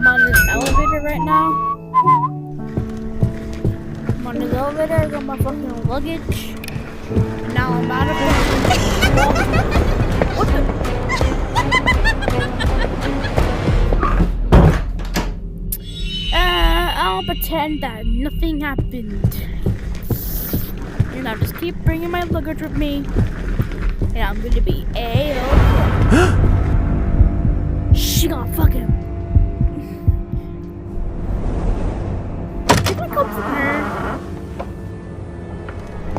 I'm on this elevator right now. I'm on this elevator, I got my fucking luggage. And now I'm out of it. What the? I'll pretend that nothing happened. And I'll just keep bringing my luggage with me. And I'm gonna be A-okay. She gonna fucking... Did I come from her?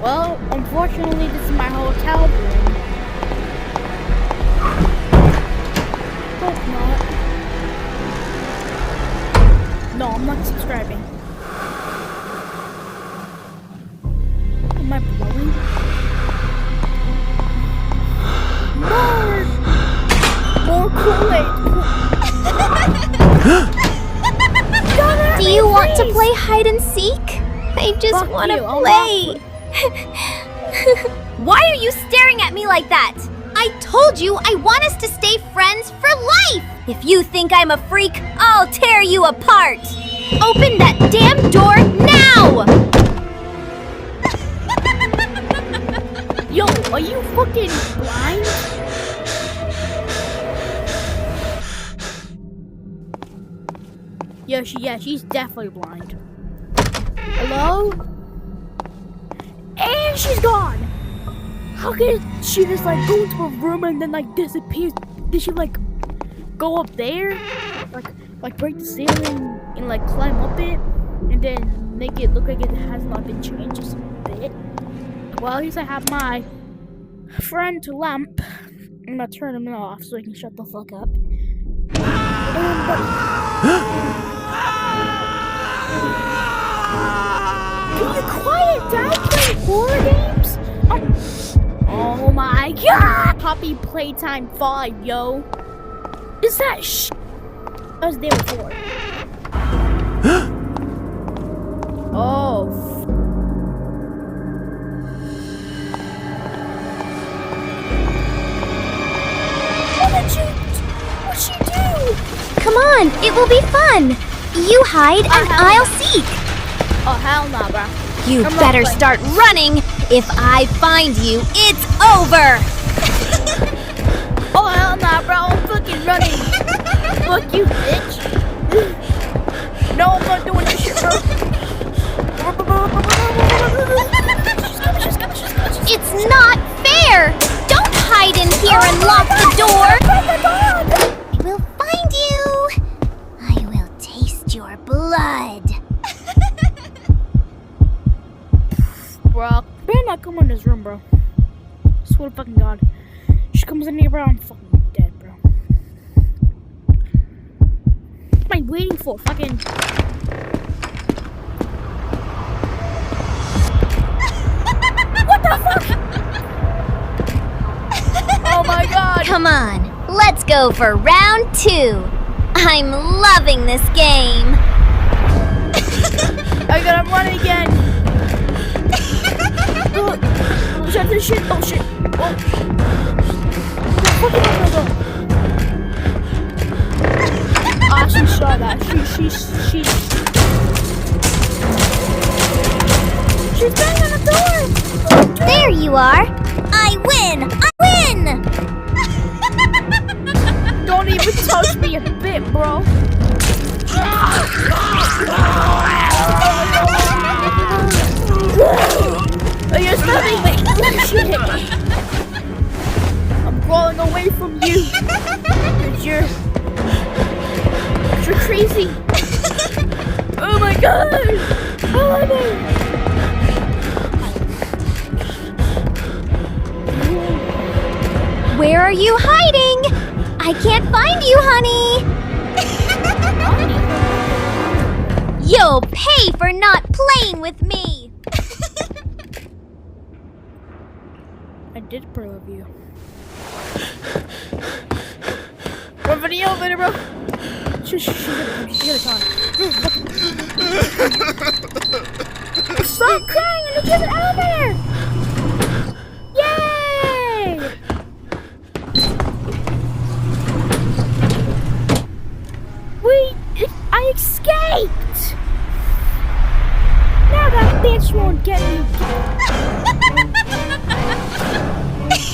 Well, unfortunately, this is my hotel room. Hope not. No, I'm not subscribing. Am I blowing? More Kool-Aid. Do you want to play hide and seek? I just want to play. Why are you staring at me like that? I told you I want us to stay friends for life! If you think I'm a freak, I'll tear you apart! Open that damn door now! Yo, are you fucking blind? Yeah, she's definitely blind. Hello? And she's gone! How can she just like go into a room and then like disappear? Did she like go up there? Like break the ceiling and like climb up it? And then make it look like it has not been changed just a bit? Well, at least I have my friend lamp. I'm gonna turn him off so he can shut the fuck up. Can you quiet down playing horror games? Oh my god! Poppy Playtime 5, yo. Is that I was there before. Oh. What'd she do? Come on, it will be fun. You hide and I'll seek. Oh, hell no, bro. You better start running. If I find you, it's over. Oh, hell no, bro. I'm fucking running. Fuck you, bitch. No, I'm not doing this shit, bro. It's not fair. Don't hide in here and lock the door. I will find you. I will taste your blood. Bro, better not come in this room, bro. Swear to fucking God. She comes in here, bro, I'm fucking dead, bro. What am I waiting for? Fucking... What the fuck? Oh my God. Come on, let's go for round 2. I'm loving this game. I gotta run again. Shut this shit. Oh shit. Oh. Ah, she saw that. She's banging on the door. There you are. I win. Don't even touch me a bit, bro. You're stabbing me! Shit! I'm crawling away from you! Cause you're crazy! Oh my god! Oh my. Where are you hiding? I can't find you, honey! You'll pay for not playing with me! I did love you. Run for the elevator, bro! She's gonna come. Stop crying and get an elevator! Yay! Wait, escaped! Now that bitch won't get me.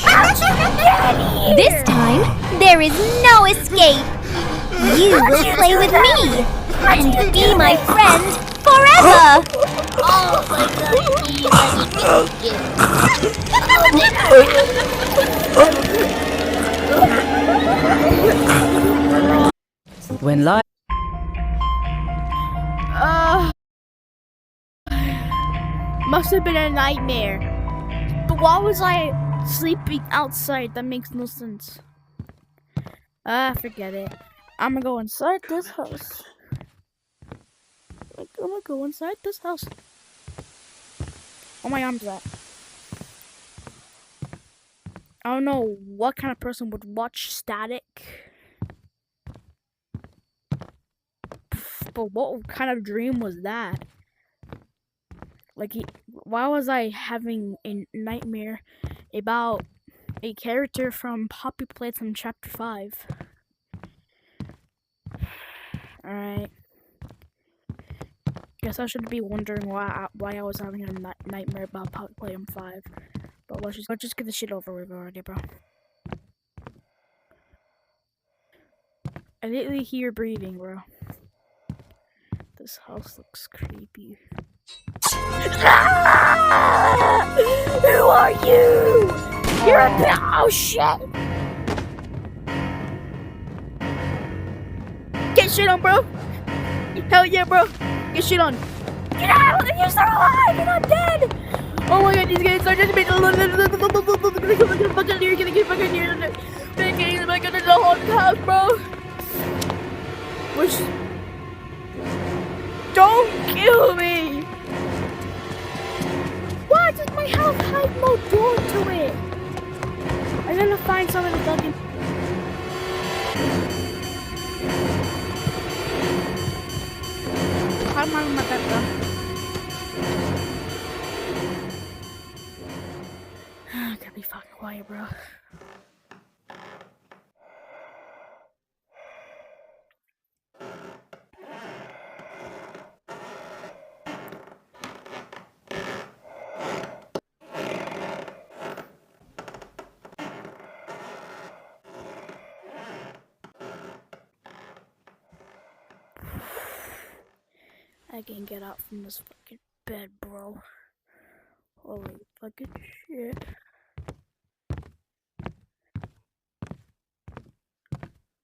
How'd you get here? This time, there is no escape. You will play with me and be my friend forever. Oh my god, When life Must have been a nightmare. But why was I sleeping outside? That makes no sense. Forget it. I'm gonna go inside this house. I'm gonna go inside this house. Oh, my arm's at. I don't know what kind of person would watch static. But what kind of dream was that? Like, why was I having a nightmare about a character from Poppy Playtime Chapter 5? Alright. Guess I should be wondering why I was having a nightmare about Poppy Playtime 5. But let's just get this shit over with already, bro. I literally hear breathing, bro. This house looks creepy. Who are you? You're a oh shit! Get shit on, bro! Hell yeah, bro! Get shit on! Get out! You're still alive! You're not dead! Oh my god, these guys are just making fucking here, gonna get fucking here. They're getting back into the haunted house, bro. Which don't kill me! Why does my house have no door to it? I gotta find something to fucking. I'm on my bed, bro. I gotta be fucking quiet, bro. I can't get out from this fucking bed, bro. Holy fucking shit.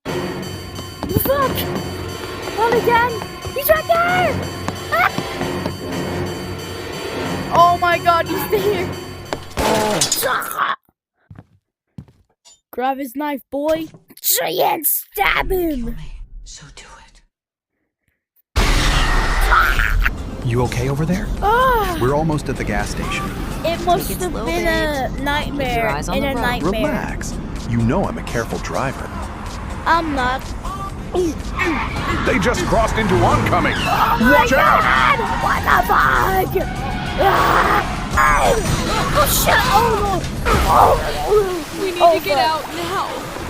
What the fuck? Not again! He's right there! Ah! Oh my god, he's there! Ah! Grab his knife, boy! Try and stab him! so do it. You okay over there? Ah! We're almost at the gas station. It must Take it have slow, been a nightmare. Keep your eyes on In the a road. nightmare. Relax. You know I'm a careful driver. I'm not. They just crossed into oncoming. Watch out! What the fuck? Ah! Oh shit! Oh! We need to get out now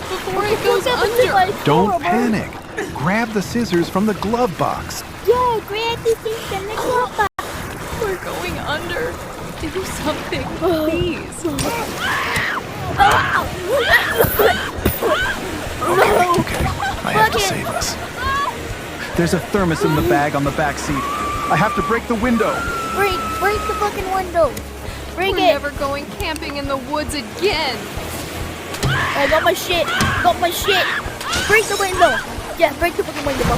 before it goes under. Don't panic. Grab the scissors from the glove box. Yeah, grab the things in the glove. We're going under. Do something, please. Okay. I have to save us. There's a thermos in the bag on the back seat. I have to break the window. Break the fucking window. Break We're it. never going camping in the woods again. I got my shit. Break the window. Yeah, break the fucking window, bro.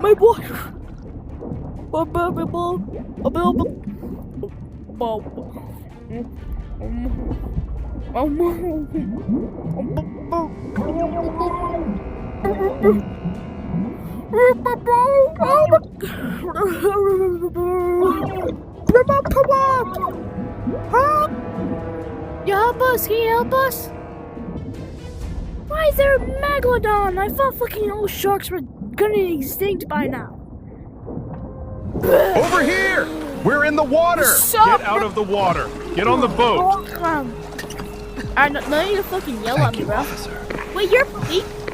My boy. You help us? Can you help us? Why is there a megalodon? I thought fucking all sharks were gonna extinct by now. Over here! We're in the water! Stop. Get out of the water. Get on the boat. Alright, no need to fucking yell at Thank me, you, bro. officer. Wait, you're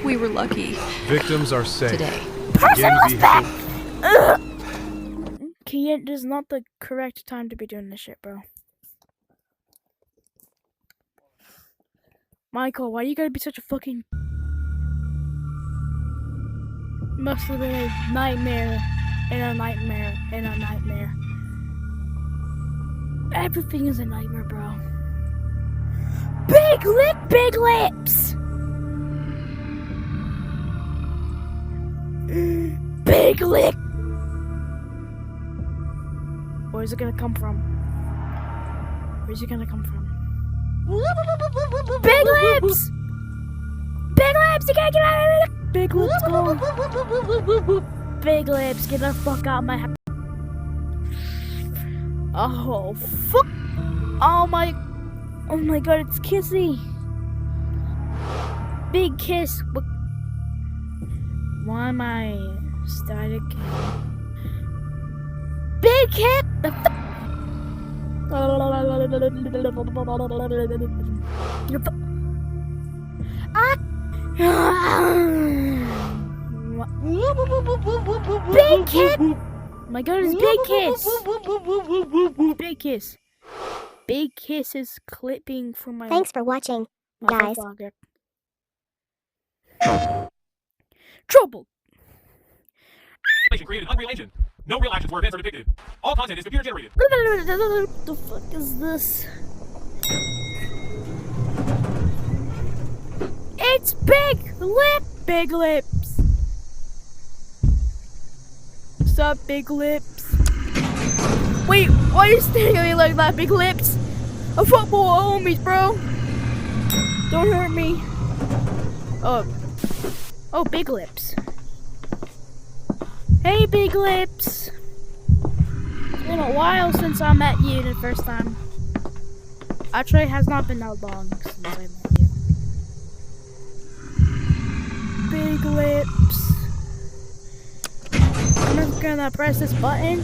We were lucky Victims are safe. today. personal Again, respect. vehicle- Key is not the correct time to be doing this shit, bro. Michael, why you gotta be such a fucking... Must have been a nightmare, and a nightmare, and a nightmare. Everything is a nightmare, bro. Big lips! Big lip! Where's it gonna come from? Where's it gonna come from? Big lips! Big lips! You can't get out of here! Big lips, go! Big lips, get the fuck out of my house. Oh, fuck! Oh my god, it's Kissy! Big kiss! Why am I static? Big hit! The fuck? Big kiss! My god, it's big kiss! Big kiss. Big kiss is clipping for my... Thanks for watching, my guys. vlogger. Trouble! Created Unreal Engine. No real actions or events are depicted. All content is computer generated. What the fuck is this? It's Big Lips. Sup, Big Lips? Wait, why are you staring at me like that, Big Lips? A football homies, bro. Don't hurt me. Oh, Big Lips. Hey, Big Lips. It's been a while since I met you the first time. Actually, it has not been that long since I met you. Big Lips. I'm just gonna press this button.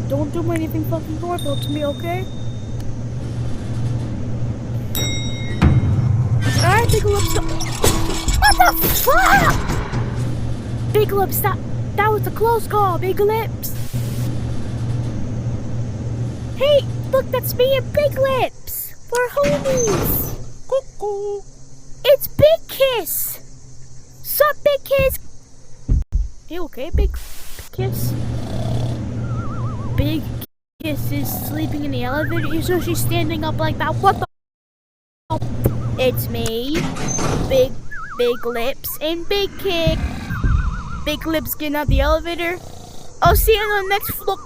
Don't do anything fucking horrible to me, okay? Alright, Big Lips. What the fuck? Big Lips, that was a close call, Big Lips. Hey, look, that's me and Big Lips. We're homies. Cuckoo. It's Big Kiss. Sup, Big Kiss? You okay, Big Kiss? Big Kiss is sleeping in the elevator, so she's standing up like that. What the? It's me, Big Lips, and Big Kick. Big Lips getting out the elevator. I'll see you on the next floor.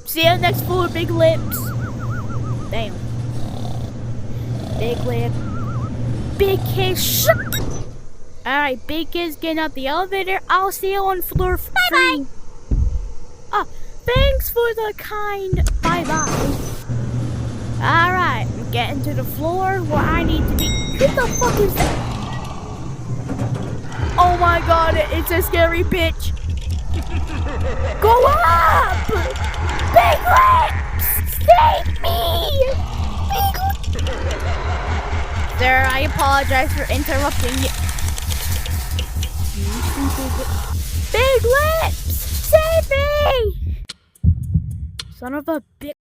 See you on the next floor, Big Lips. Damn. Big Lip. Big Kiss. Alright, Big Kiss getting out the elevator. I'll see you on floor 3. Bye-bye. Oh, thanks for the kind bye-bye. Alright, I'm getting to the floor where I need to be. What the fuck is that? Oh my god, it's a scary bitch. Go up! Big Lips! Save me! Big Lips! Sir, I apologize for interrupting you. Big Lips! Save me! Son of a bitch.